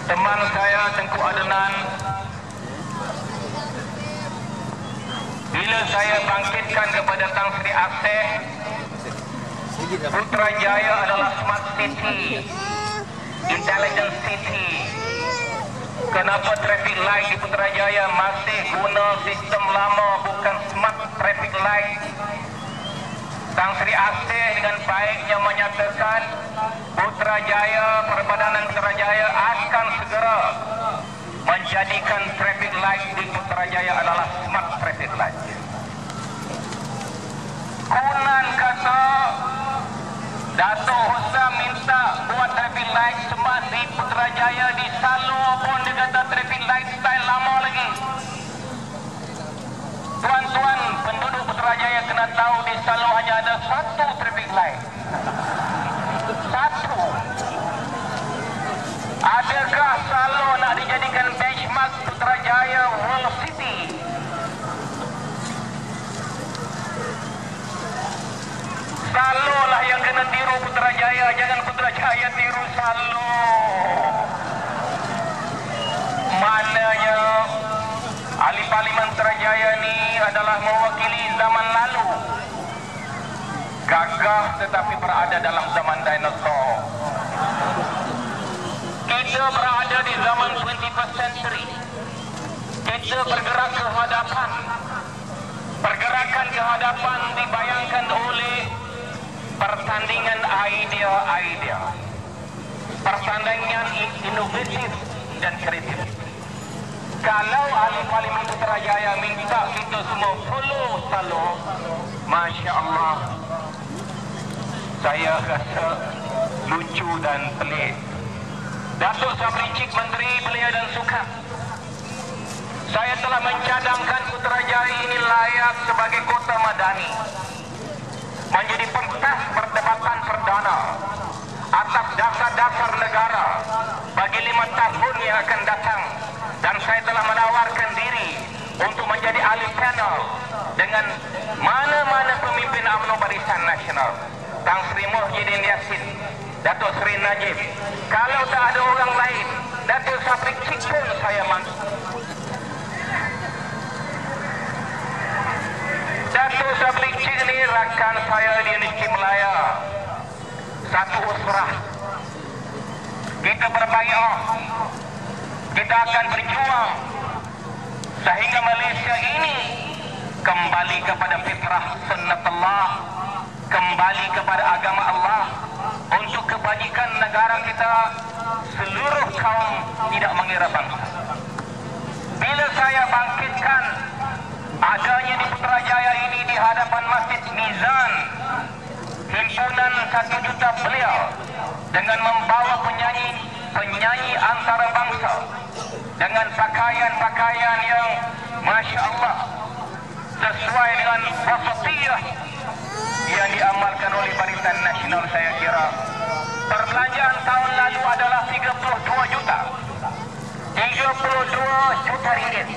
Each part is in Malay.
teman saya Tengku Adnan, bila saya bangkitkan kepada Tan Sri Aceh, Putrajaya adalah smart city, intelligent city. Kenapa traffic light di Putrajaya masih guna sistem lama, bukan smart traffic light? Tan Sri Aceh dengan baiknya menyatakan Putrajaya, Perbadanan Putrajaya akan segera menjadikan traffic light di Putrajaya adalah smart traffic light. Kunan kata Dato' Husam minta buat traffic light smart di Putrajaya, di Salur pun dia kata traffic light style lama lagi. Tuan-tuan penduduk Putrajaya kena tahu di Salur hanya ada satu traffic light. Satu. Adakah Salur nak dijadikan benchmark Putrajaya World City? Salur lah yang kena tiru Putrajaya, jangan Putrajaya tiru Salur. Maknanya ahli Parlimen Putrajaya ni adalah mewakili zaman lalu, gagah tetapi berada dalam zaman dinosaur. Kita berada di zaman 21st century. Kita bergerak ke hadapan. Pergerakan ke hadapan dibayangkan oleh pertandingan idea-idea, pertandingan inovatif dan kreatif. Kalau ahli Parlimen Putrajaya minta kita semua follow Salur, Masya Allah, saya rasa lucu dan pelik. Datuk Sabri Cik, Menteri Belia dan Sukan, saya telah mencadangkan Putrajaya ini layak sebagai kota madani, menjadi pentas perdebatan perdana atas dasar-dasar negara bagi 5 tahun yang akan datang. Dan saya telah menawarkan diri untuk menjadi ahli panel dengan mana-mana pemimpin UMNO Barisan Nasional, Tan Sri Muhyiddin Yassin, Datuk Seri Najib. Kalau tak ada orang lain, Datuk Sabri Cik pun saya masuk. Datuk Sabri Cik ni rakan saya di Universiti Melaya, satu usrah. Kita berbaiat, kita akan berjuang sehingga Malaysia ini kembali kepada fitrah sunnatullah, kembali kepada agama Allah, untuk kebajikan negara kita, seluruh kaum tidak mengira bangsa. Bila saya bangkitkan adanya di Putrajaya ini di hadapan Masjid Mizan, himpunan 1 juta beliau dengan membawa penyanyi antara bangsa dengan pakaian-pakaian yang Masya Allah sesuai dengan wasatiyah yang diamalkan oleh Barisan Nasional. Saya kira perbelanjaan tahun lalu adalah 32 juta ringgit.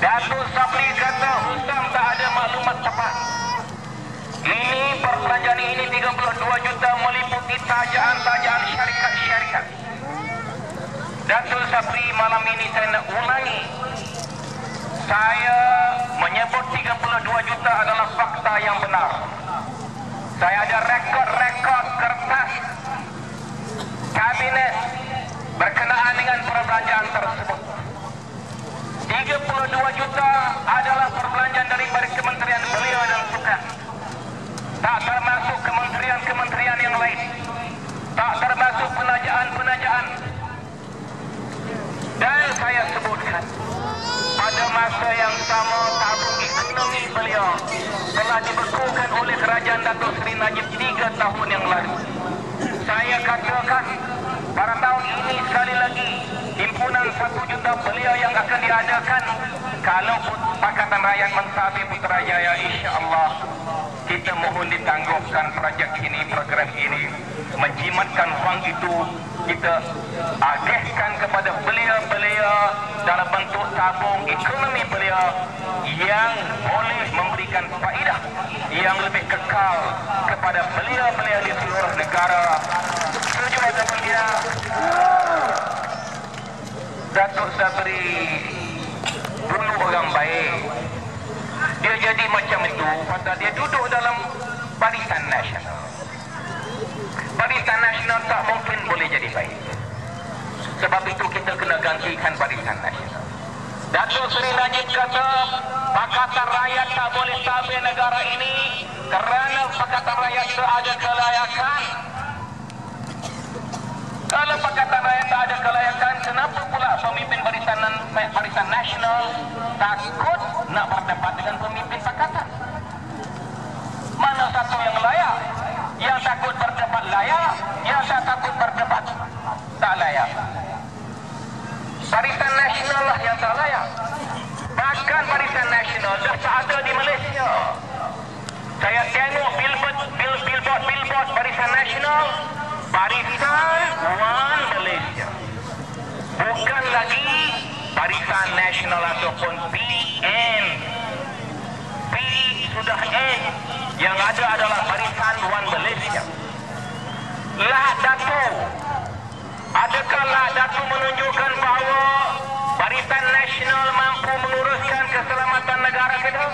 Datuk Sabri kata Husam tak ada maklumat tepat. Ini perbelanjaan ini 32 juta meliputi tajaan-tajaan syarikat-syarikat. Datuk Sabri, malam ini saya nak ulangi, saya menyebut 32 juta adalah fakta yang benar. Saya ada rekod-rekod kertas kabinet berkenaan dengan perbelanjaan tersebut. 32 juta adalah perbelanjaan daripada Kementerian Belia dan Sukan, tak termasuk kementerian-kementerian yang lain, tak termasuk penajaan-penajaan. Dan saya sebutkan, pada masa yang sama tabung ekonomi beliau telah dibekukan oleh kerajaan Datuk Seri Najib 3 tahun yang lalu. Saya katakan pada tahun ini sekali lagi himpunan 1 juta beliau yang akan diadakan. Kalau Pakatan Rakyat mentadbir Putrajaya, insya-Allah kita mohon ditangguhkan projek ini, program ini, menjimatkan wang itu kita agihkan kepada belia-belia dalam bentuk tabung ekonomi belia yang boleh memberikan faedah yang lebih kekal kepada belia-belia di seluruh negara. Setuju atau tidak? Datuk Sabri dulu orang baik. Dia jadi macam itu pasal dia duduk dalam Barisan Nasional. Barisan Nasional tak mungkin boleh jadi baik. Sebab itu kita kena gantikan Barisan Nasional. Datuk Seri Najib kata Pakatan Rakyat tak boleh tabir negara ini kerana Pakatan Rakyat tak ada kelayakan. Kalau Pakatan Rakyat tak ada kelayakan, kenapa pula pemimpin Barisan Nasional takut nak berdebat dengan pemimpin Pakatan? Mana satu yang layak? Yang takut berdebat layak, yang tak takut berdebat tak layak. Barisan Nasional lah yang tak layak. Bahkan Barisan Nasional dah tak ada di Malaysia. Saya tengok billboard Barisan Nasional, Barisan One Malaysia. Bukan lagi Barisan Nasional ataupun PN. P sudah N. Yang ada adalah Barisan One Malaysia. Lah Datuk, adakah lah Datuk menunjukkan bahawa Barisan Nasional mampu menguruskan keselamatan negara kita?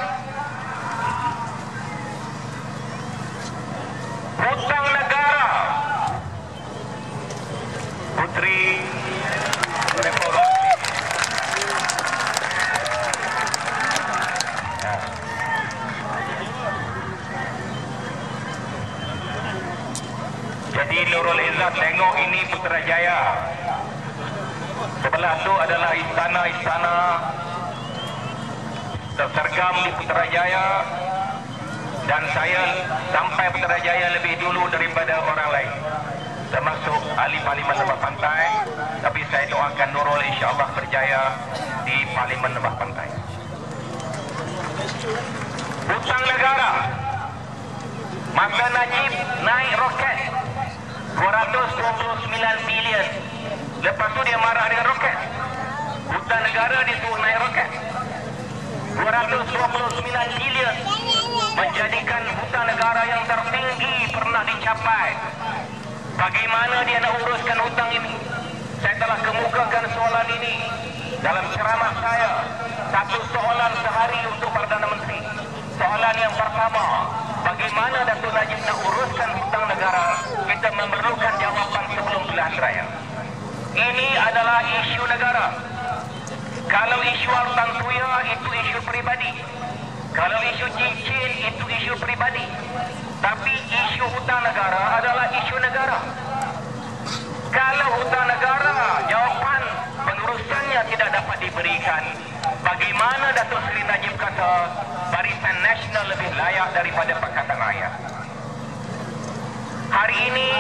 Hutang negara, Putri Reformasi. Jadi Nurul Izzat tengok ini Putrajaya. Sebelah tu adalah istana-istana tersergam di Putrajaya. Dan saya sampai Putrajaya lebih dulu daripada orang lain, termasuk ahli Parlimen Lembah Pantai. Tapi saya doakan Nurul insya-Allah berjaya di Parlimen Lembah Pantai. Hutang negara, masa Najib naik roket 229 bilion. Lepas tu dia marah dengan roket. Hutang negara disuruh naik roket 229 bilion, menjadikan hutang negara yang tertinggi pernah dicapai. Bagaimana dia nak uruskan hutang ini? Saya telah kemukakan soalan ini dalam ceramah saya. Satu soalan sehari untuk Perdana Menteri. Soalan yang pertama, bagaimana Datuk Najib nak uruskan hutang negara? Kita memerlukan jawapan sebelum pilihan raya. Ini adalah isu negara. Kalau isu hartan tuya itu isu pribadi. Kalau isu cincin itu isu pribadi. Tapi isu hutang negara adalah isu negara. Kalau hutang negara, jawapan pengurusannya tidak dapat diberikan. Bagaimana Datuk Seri Najib kata Barisan Nasional lebih layak daripada Pakatan Rakyat? Hari ini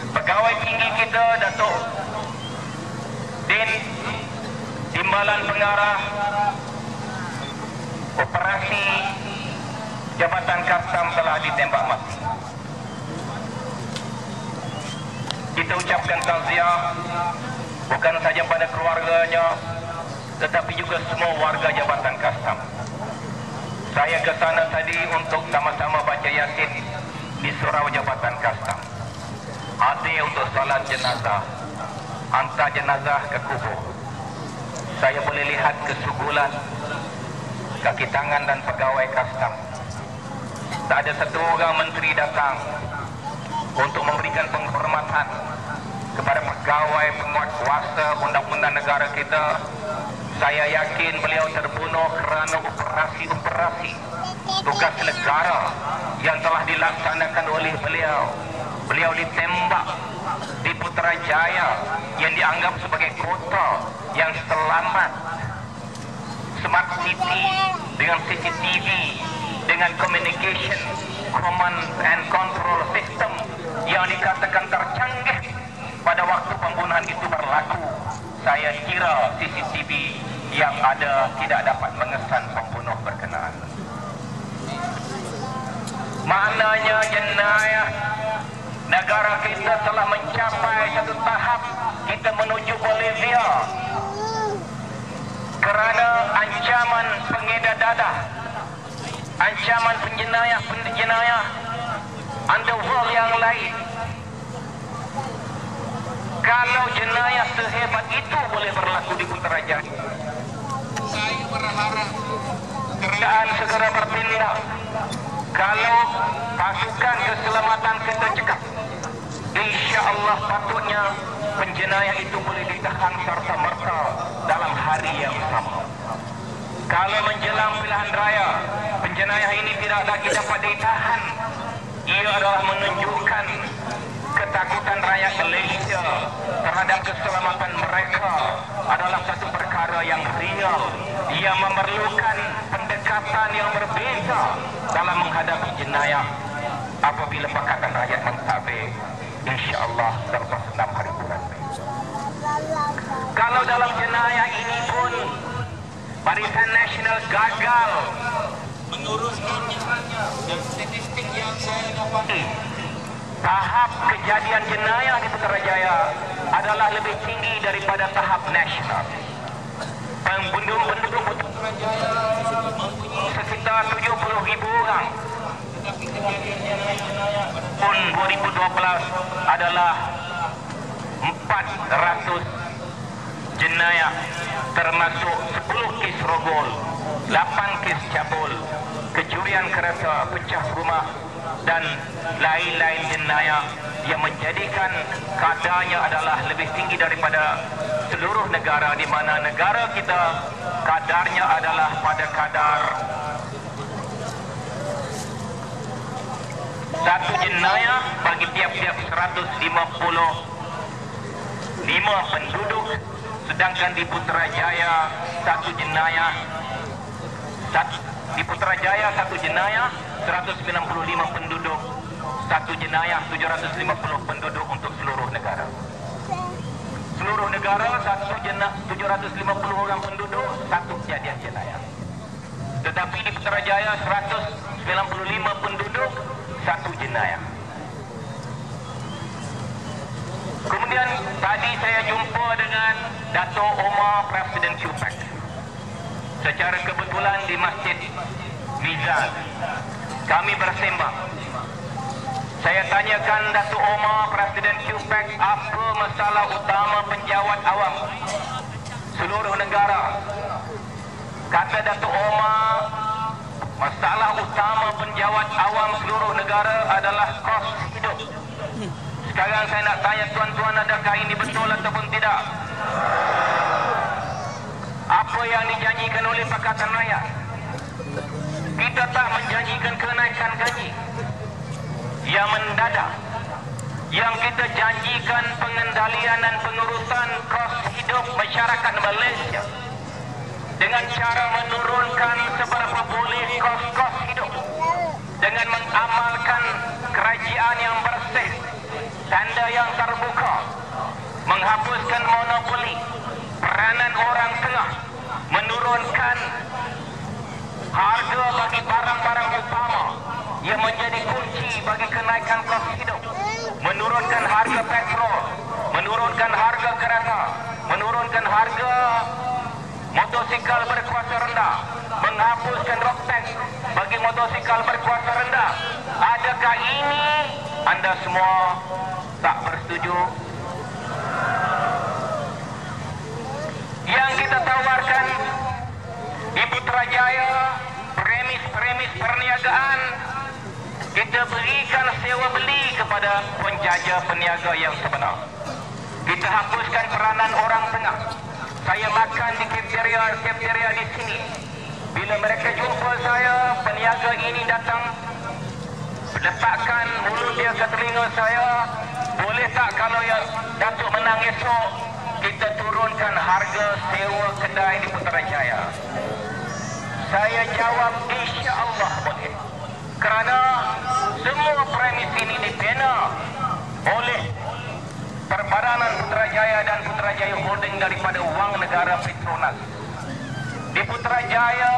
pegawai tinggi kita Datuk Din Timbalan Pengarah Operasi Jabatan Kastam telah ditembak mati. Kita ucapkan takziah bukan saja pada keluarganya, tetapi juga semua warga Jabatan Kastam. Saya ke sana tadi untuk sama-sama baca Yasin di surau Jabatan Kastam. Ada untuk salat jenazah, hantar jenazah ke kubur. Saya boleh lihat kesugulan kaki tangan dan pegawai kastam. Tak ada satu orang menteri datang untuk memberikan penghormatan kepada pegawai penguat kuasa undang-undang negara kita. Saya yakin beliau terbunuh kerana operasi tugas negara yang telah dilaksanakan oleh beliau. Beliau ditembak di Putrajaya yang dianggap sebagai kota yang selamat, smart city dengan CCTV, dengan communication, command and control system yang dikatakan tercanggih pada waktu pembunuhan itu berlaku. Saya kira CCTV yang ada tidak dapat mengesan pembunuh berkenaan. Maknanya jenayah negara kita telah mencapai satu tahap kita menuju Bolivia kerana ancaman pengedar dadah, ancaman penjenayah underworld yang lain. Kalau jenayah sehebat itu boleh berlaku di Putrajaya. Saya berharap kerajaan segera bertindak. Kalau pasukan keselamatan kita cekap, insya Allah patutnya penjenayah itu boleh ditahan serta-merta dalam hari yang sama. Kalau menjelang pilihan raya, penjenayah ini tidak lagi dapat ditahan, ia adalah menunjukkan ketakutan rakyat Malaysia terhadap keselamatan mereka adalah satu perkara yang real. Ia memerlukan pendekatan yang berbeza dalam menghadapi jenayah. Apabila Pakatan Rakyat mentadbir, insya-Allah selepas 6 hari bulan Mei. Kalau dalam jenayah ini pun Barisan Nasional gagal meneruskannya, dan statistik yang saya dapati, tahap kejadian jenayah di Putrajaya adalah lebih tinggi daripada tahap nasional. Penduduk Putrajaya mempunyai sekitar 70,000 orang. Tetapi kejadian jenayah tahun 2012 adalah 400 jenayah, termasuk 10 kes rogol, 8 kes cabul, kecurian kereta, pecah rumah dan lain-lain jenayah yang menjadikan kadarnya adalah lebih tinggi daripada seluruh negara, di mana negara kita kadarnya adalah pada kadar satu jenayah bagi tiap-tiap 155 penduduk, sedangkan di Putrajaya satu jenayah 195 penduduk, satu jenayah 750 penduduk untuk seluruh negara. Seluruh negara 750 orang penduduk, satu kejadian jenayah. Tetapi di Putrajaya 195 penduduk, satu jenayah. Kemudian tadi saya jumpa dengan Dato' Omar, Presiden QPAC, secara kebetulan di Masjid Mizan. Kami bersembang. Saya tanyakan Dato' Omar, Presiden QPAC, apa masalah utama penjawat awam seluruh negara. Kata Dato' Omar, masalah utama penjawat awam seluruh negara adalah kos hidup. Sekarang saya nak tanya tuan-tuan, adakah ini betul ataupun tidak? Apa yang dijanjikan oleh Pakatan Rakyat? Kita tak menjanjikan kenaikan gaji yang mendadak. Yang kita janjikan pengendalian dan pengurusan kos hidup masyarakat Malaysia dengan cara menurunkan seberapa boleh kos-kos hidup, dengan mengamalkan kerajaan yang bersih, tanda yang terbuka, menghapuskan monopoli, peranan orang tengah, menurunkan harga bagi barang-barang utama yang menjadi kunci bagi kenaikan kos hidup, menurunkan harga petrol, menurunkan harga kereta, menurunkan harga motosikal berkuasa rendah, menghapuskan road tax bagi motosikal berkuasa rendah. Adakah ini anda semua tak bersetuju? Yang kita tawarkan di Putrajaya, premis perniagaan, kita berikan sewa beli kepada penjajah peniaga yang sebenar. Kita hapuskan peranan orang tengah. Saya makan di kafeteria di sini. Bila mereka jumpa saya, peniaga ini datang, letakkan mulut dia ke telinga saya, boleh tak kalau ya Datuk menang esok, kita turunkan harga sewa kedai di Putrajaya? Saya jawab, insya Allah boleh. Kerana semua premis ini dibina oleh Perbadanan Putrajaya dan Putrajaya Holding daripada wang negara Petronas. Di Putrajaya,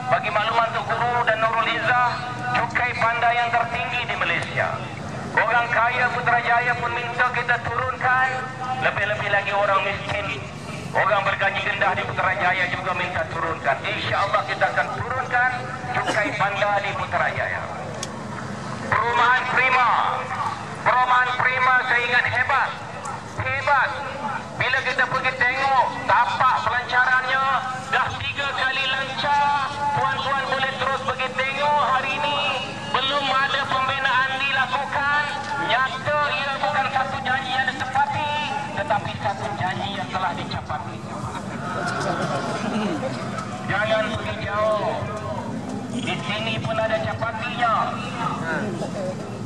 bagi makluman Tok Guru dan Nurul Izzah, cukai panda yang tertinggi di Malaysia. Orang kaya Putrajaya pun minta kita turunkan, lebih-lebih lagi orang miskin. Orang bergaji rendah di Putrajaya juga minta turunkan. Insya Allah kita akan turunkan cukai panda di Putrajaya. Perumahan prima saya ingat hebat. Bila kita pergi tengok tapak pelancarannya dah 3 kali lancar. Tuan-tuan boleh terus pergi tengok hari ini. Belum ada pembinaan dilakukan. Nyata ia bukan satu janji yang ditepati, tetapi satu janji yang telah dicapati. Jangan pergi jauh. Di sini pun ada capatinya.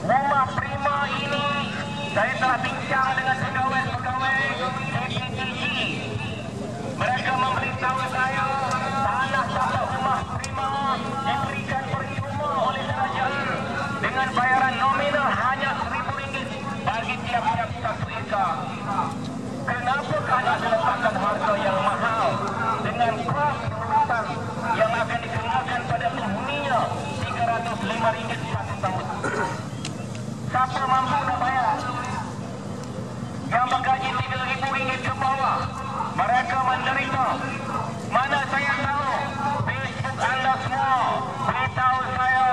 Rumah Prima ini, saya telah bincang dengan pegawai-pegawai KPTG. Mereka memberitahu saya tanah tapak rumah Prima diberikan percuma oleh kerajaan dengan bayaran nominal hanya RM1,000 bagi tiap-tiap 1 ekar. Kenapakah nak diletakkan harga yang mahal dengan kos perusahaan yang akan dikenakan pada penghuninya RM305 satu tahun? Siapa mampu nak bayar? Yang bergaji RM3,000 ke bawah, mereka menderita. Mana saya tahu? Facebook anda semua beritahu saya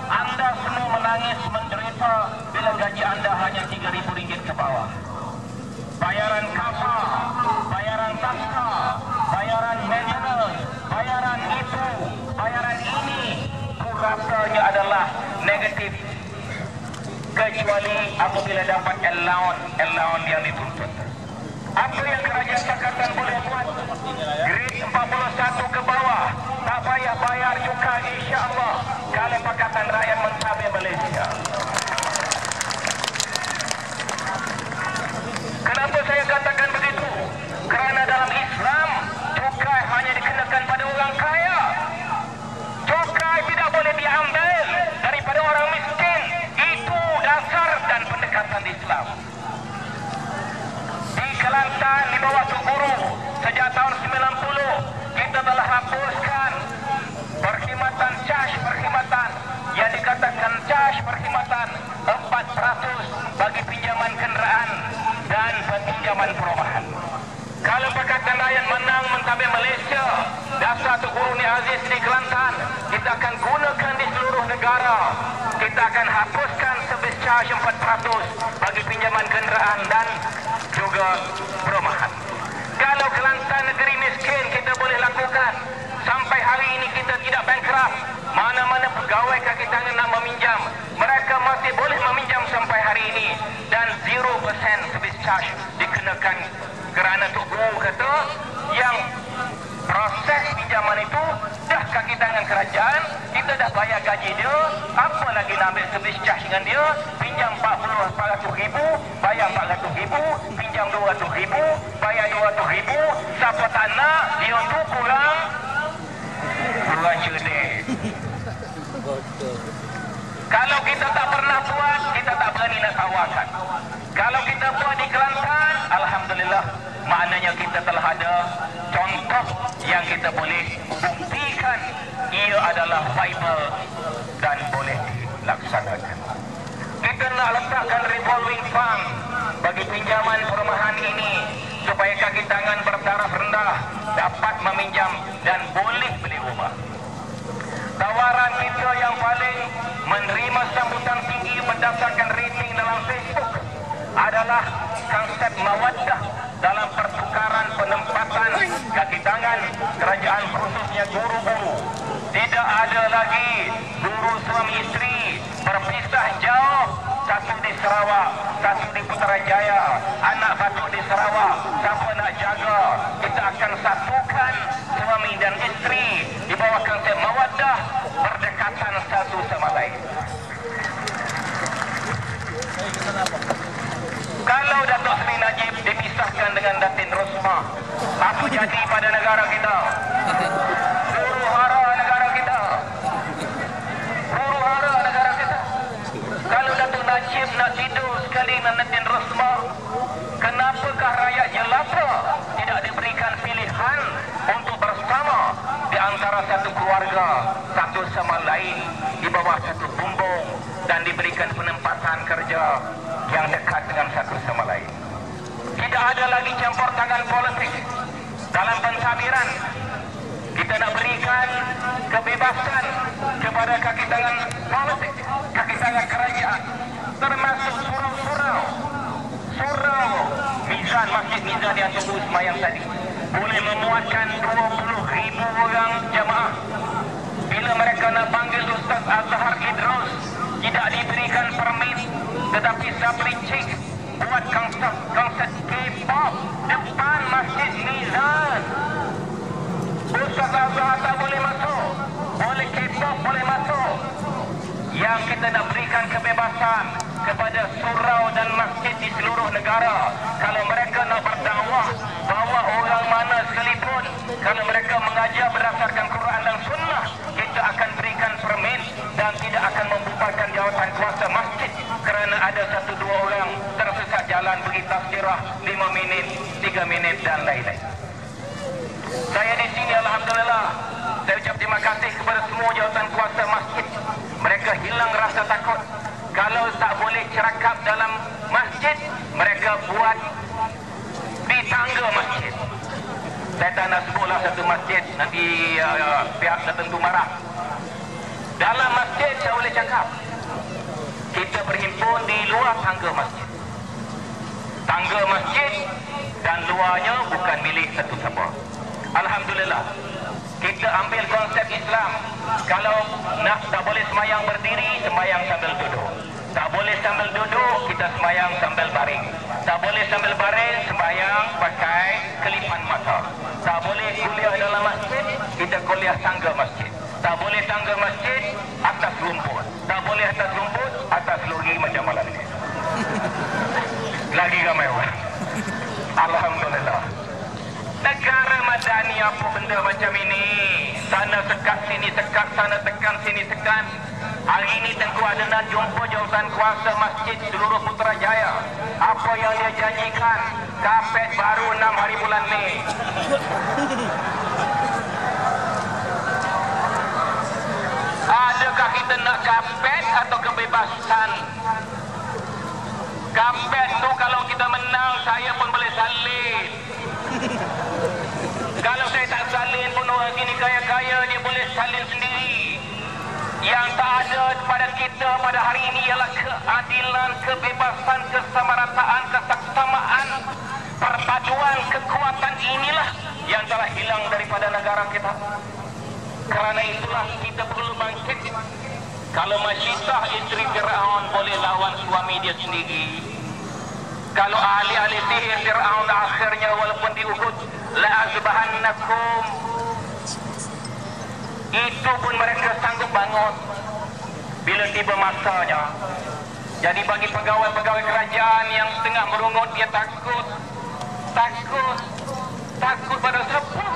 anda semua menangis menderita bila gaji anda hanya RM3,000 ke bawah. Bayaran kapal, bayaran taska, bayaran maintenance, bayaran itu, bayaran ini, rasanya adalah negatif. Kecuali apabila dapat allowance yang dituntut. Apa yang kerajaan Pakatan boleh buat? Grade 41 ke bawah, tak payah bayar cukai insya-Allah kalau Pakatan Rakyat Mentadbir Malaysia. Kenapa saya katakan begitu? Kerana dalam Islam, cukai hanya dikenakan pada orang kaya. Cukai tidak boleh diambil daripada orang miskin. Itu dasar dan pendekatan Islam. Di Kelantan, di bawah Tok Guru, sejak tahun 90, kita telah hapuskan perkhidmatan cash perkhidmatan yang dikatakan cash perkhidmatan 400 bagi pinjaman kenderaan dan pinjaman perumahan. Kalau Pakatan Rakyat menang mentadbir Malaysia, dasar Tok Guru Ni Aziz di Kelantan, kita akan gunakan di seluruh negara. Kita akan hapuskan servis charge 400 bagi pinjaman kenderaan dan juga perumahan. Kalau Kelantan negeri miskin kita boleh lakukan. Sampai hari ini kita tidak bankrupt. Mana-mana pegawai kaki tangan nak meminjam, mereka masih boleh meminjam sampai hari ini. Dan 0% servis charge dikenakan kerana Tok Guru kata yang proses pinjaman itu dah kaki tangan kerajaan, kita dah bayar gaji dia, apa lagi nak ambil servis charge dengan dia? Pinjam 400 ribu, bayar 400 ribu, pinjam 200 ribu, bayar 200 ribu, siapa tak nak, dia tu kurang cerdik. Kalau kita tak pernah buat, kita tak berani nak tawarkan. Kalau kita buat di Kelantan, alhamdulillah, maknanya kita telah ada contoh yang kita boleh buktikan ia adalah viable dan boleh dilaksanakan. Kita nak letakkan revolving fund bagi pinjaman perumahan ini supaya kaki tangan bertaraf rendah dapat meminjam dan boleh beli rumah. Tawaran kita yang paling menerima sambutan tinggi berdasarkan rating dalam Facebook adalah konsep mawaddah dalam pertukaran penempatan kaki tangan kerajaan, khususnya guru-guru. Tidak ada lagi guru suami isteri berpisah jauh, satu di Sarawak, satu di Putrajaya, anak batuk di Sarawak, siapa nak jaga? Kita akan satukan suami dan isteri di bawah konsep mawaddah, berdekatan satu sama lain. Kalau Datuk Seri Najib dipisahkan dengan Datin Rosmah, apa jadi pada negara kita? Huru hara negara kita. Huru hara negara kita. Kalau Datuk Najib nak tidur sekali dengan Datin Rosmah, kenapakah rakyat jelata tidak diberikan pilihan untuk bersama di antara satu keluarga, satu sama lain di bawah satu bumbung dan diberikan penempatan kerja yang dekat dengan satu sama lain. Tidak ada lagi campur tangan politik dalam pentadbiran. Kita nak berikan kebebasan kepada kaki tangan politik, kaki tangan kerajaan, termasuk surau-surau, surau menyaksikan Masjid Mizan yang tunggu semayang tadi boleh memuatkan 20,000 orang jamaah. Bila mereka nak panggil Ustaz Azhar Idrus, tidak diberikan permit, tetapi supply check buat konsert K-pop depan Masjid Mizan. Ustaz Azhar tak boleh masuk, boleh K-pop boleh masuk. Yang kita nak berikan kebebasan kepada surau dan masjid di seluruh negara. Kalau mereka nak berdakwah, bawa orang mana sekalipun, kalau mereka mengajar berdasarkan Quran dan Sunnah, kita akan berikan permit dan tidak akan membubarkan jawatan kuasa masjid kerana ada 1-2 orang tersesat jalan beri tazkirah 5 minit, 3 minit dan lain-lain. Saya di sini alhamdulillah, saya ucap terima kasih kepada semua jawatan kuasa masjid. Mereka hilang rasa takut. Kalau tak boleh cerakap dalam masjid, mereka buat di tangga masjid. Saya tak nak sebutlah satu masjid, nanti pihak tertentu marah. Dalam masjid saya boleh cakap, kita berhimpun di luar tangga masjid. Tangga masjid dan luarnya bukan milik satu siapa. Alhamdulillah, kita ambil konsep Islam. Kalau nak tak boleh semayang berdiri, semayang sambil duduk. Tak boleh sambil duduk, kita semayang sambil baring. Tak boleh sambil baring, semayang pakai kelipan mata. Tak boleh kuliah dalam masjid, kita kuliah tangga masjid. Tak boleh tangga masjid, atas rumput. Tak boleh atas rumput, atas lori macam malam ini. Lagi ramai orang. Alhamdulillah. Negara madani apa benda macam ini? Sana sekat, sini sekat, sana tekan, sini tekan. Hari ini Tengku Adenan jumpa jawatan kuasa masjid seluruh Putrajaya. Apa yang dia janjikan? Kapet baru 6 hari bulan Mei. Adakah kita nak kapet atau kebebasan? Kapet tu kalau kita menang, saya pun boleh salin. Kalau saya tak salin pun orang sini kaya-kaya, dia boleh salin sendiri. Yang tak ada pada kita pada hari ini ialah keadilan, kebebasan, kesamarataan, kesaksamaan, perpaduan kekuatan inilah yang telah hilang daripada negara kita. Kerana itulah kita perlu bangkit. Kalau Masyidah isteri Fir'aun boleh lawan suami dia sendiri, kalau ahli-ahli sihir Fir'aun akhirnya walaupun di Uhud, la'azbahannakum, itu pun mereka sanggup bangun bila tiba masanya. Jadi bagi pegawai-pegawai kerajaan yang setengah merungut, dia takut pada siapa?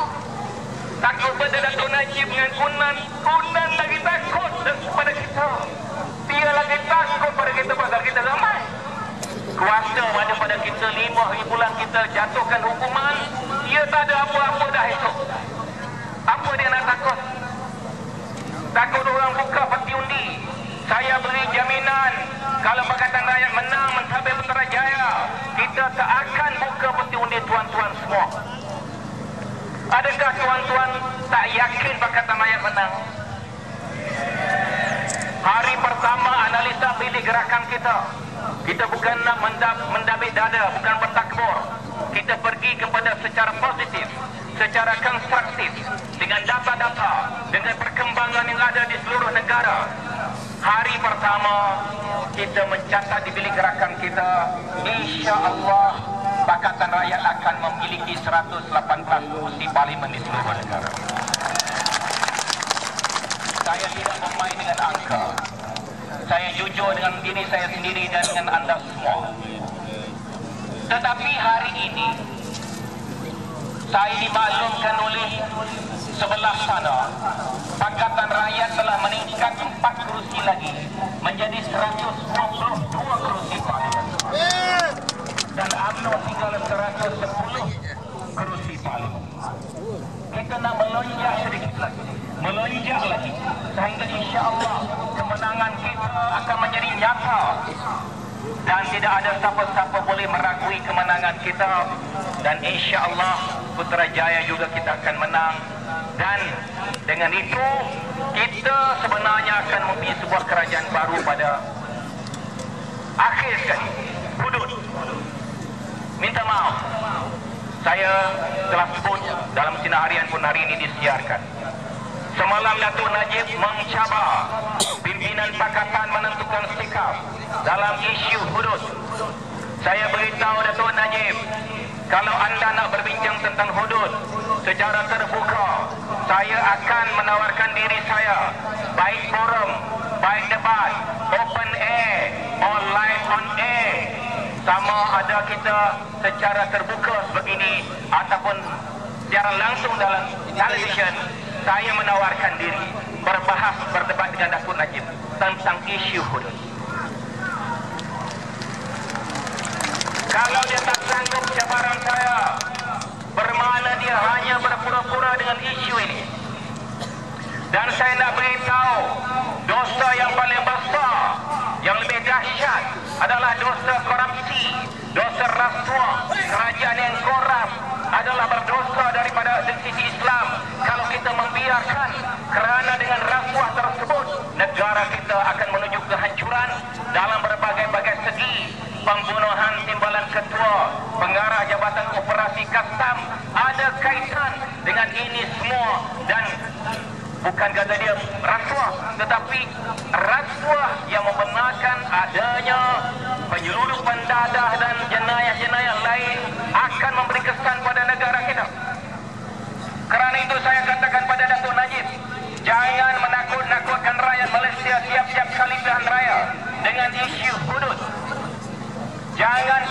Takut pada Datuk Najib dengan Kunan lagi takut pada kita. Dia lagi takut pada kita pasal kita ramai. Kuasa ada pada kita 5 hari bulan kita jatuhkan hukuman, dia tak ada apa-apa dah esok. Apa dia nak takut? Takut orang buka peti undi. Saya beri jaminan kalau Pakatan Rakyat menang mentadbir Putrajaya, kita tak akan buka peti undi tuan-tuan semua. Adakah tuan-tuan tak yakin Pakatan Rakyat menang? Hari pertama analisa pilih gerakan kita. Kita bukan nak mendabik dada, bukan bertakbur. Kita pergi kepada secara positif, secara konstruktif, dengan data-data, dengan perkembangan yang ada di seluruh negara. Hari pertama kita mencatat di bilik gerakan kita, insya-Allah Pakatan Rakyat akan memiliki 118 kursi parlimen di seluruh negara. Saya tidak bermain dengan angka. Saya jujur dengan diri saya sendiri dan dengan anda semua. Tetapi hari ini saya dimaklumkan oleh sebelah sana, Pakatan Rakyat telah meningkat 4 kerusi lagi menjadi 122 kerusi parlimen. Dan UMNO tinggal 110 kerusi parlimen. Kita nak melonjak sedikit lagi, melonjak lagi, sehingga insya-Allah kemenangan kita akan menjadi nyata dan tidak ada siapa-siapa boleh meragui kemenangan kita. Dan insya-Allah Putrajaya juga kita akan menang. Dan dengan itu kita sebenarnya akan mempunyai sebuah kerajaan baru pada akhir sekali. Hudud minta maaf saya telah sebut dalam sinar harian pun hari ini disiarkan. Semalam Datuk Najib mencabar pimpinan pakatan menentukan sikap dalam isu hudud. Saya beritahu Datuk Najib, kalau anda nak berbincang tentang hudud secara terbuka, saya akan menawarkan diri saya, baik forum, baik debat, open air or live on air, sama ada kita secara terbuka begini ataupun secara langsung dalam televisyen. Saya menawarkan diri berbahas, berdebat dengan Datuk Najib tentang isu hudud. Kalau dia tak sanggup cabaran saya, bermakna dia hanya berpura-pura dengan isu ini. Dan saya nak beritahu, dosa yang paling besar, yang lebih dahsyat adalah dosa korupsi, dosa rasuah. Kerajaan yang korup adalah berdosa daripada sisi Islam kalau kita membiarkan, kerana dengan rasuah tersebut negara kita akan menuju kehancuran dalam berbagai-bagai segi. Pembunuhan timbalan ketua, pengarah Jabatan Operasi Kastam ada kaitan dengan ini semua, dan bukan kata dia rasuah, tetapi rasuah yang membenarkan adanya penyeludupan dadah dan jenayah-jenayah lain akan memberi kesan pada negara kita. Kerana itu saya katakan pada Datuk Najib, jangan menakut-nakutkan rakyat Malaysia tiap-tiap kali pilihan raya dengan isu hudud. Jangan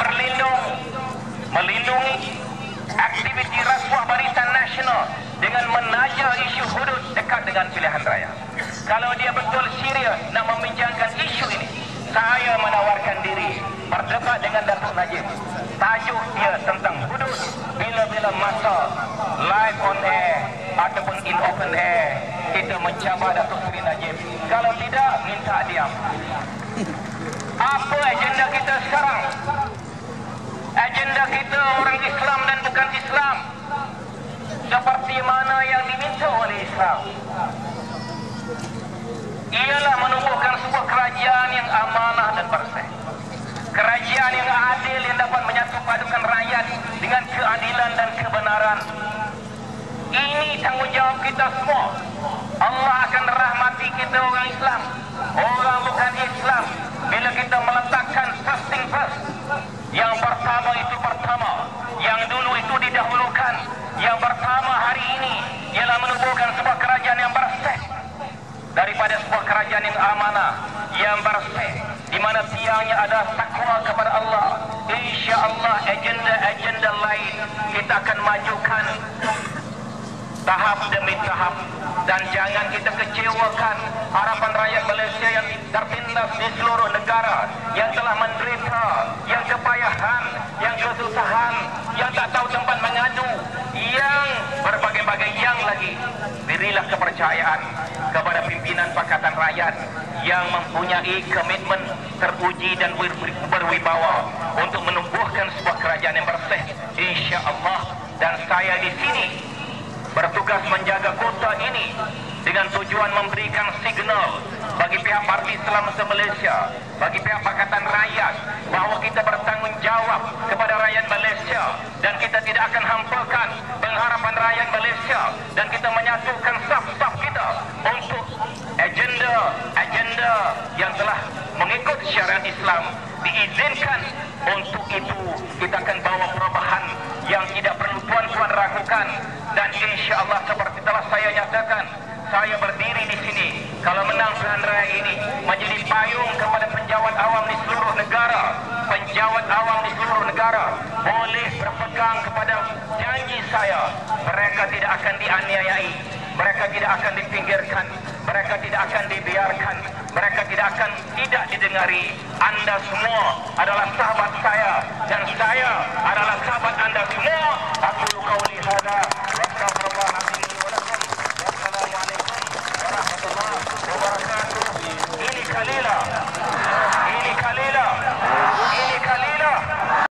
melindungi aktiviti rasuah Barisan Nasional dengan menaja isu hudud dekat dengan pilihan raya. Kalau dia betul serius nak membincangkan isu ini, saya menawarkan diri berdebat dengan Datuk Najib. Tajuk dia tentang hudud bila-bila masa live on air ataupun in open air kita mencabar Datuk Seri Najib. Kalau tidak, minta diam. Apa agenda kita sekarang? Agenda kita orang Islam dan bukan Islam, seperti mana yang diminta oleh Islam, ialah menumbuhkan sebuah kerajaan yang amanah dan bersih, kerajaan yang adil yang dapat menyatu padukan rakyat dengan keadilan dan kebenaran. Ini tanggungjawab kita semua. Allah akan rahmati kita orang Islam, orang bukan Islam, bila kita meletakkan first thing first. Yang pertama itu pertama, yang dulu itu didahulukan. Yang pertama hari ini ialah menubuhkan sebuah kerajaan yang bersih daripada sebuah kerajaan yang amanah, yang bersih, di mana tiangnya adalah takwa kepada Allah. InsyaAllah agenda-agenda lain kita akan majukan tahap demi tahap. Dan jangan kita kecewakan harapan rakyat Malaysia yang tertindas di seluruh negara, yang telah menderita, yang kepayahan, yang kesusahan, yang tak tahu tempat mengadu, yang berbagai-bagai yang lagi. Berilah kepercayaan kepada pimpinan Pakatan Rakyat yang mempunyai komitmen teruji dan berwibawa untuk menumbuhkan sebuah kerajaan yang bersih, insya-Allah. Dan saya di sini bertugas menjaga kota ini dengan tujuan memberikan signal bagi pihak Parti Islam se-Malaysia, bagi pihak Pakatan Rakyat, bahawa kita bertanggungjawab kepada rakyat Malaysia dan kita tidak akan hampakan pengharapan rakyat Malaysia, dan kita menyatukan saf-saf kita untuk agenda yang telah mengikut syariat Islam diizinkan. Untuk itu kita akan bawa perubahan yang tidak perlu tuan-tuan ragukan. Dan insya-Allah seperti telah saya nyatakan, saya berdiri di sini kalau menang pilihan raya ini menjadi payung kepada penjawat awam di seluruh negara. Penjawat awam di seluruh negara boleh berpegang kepada janji saya. Mereka tidak akan dianiayai, mereka tidak akan dipinggirkan, mereka tidak akan dibiarkan, mereka tidak didengari. Anda semua adalah sahabat saya dan saya adalah sahabat anda semua. Aku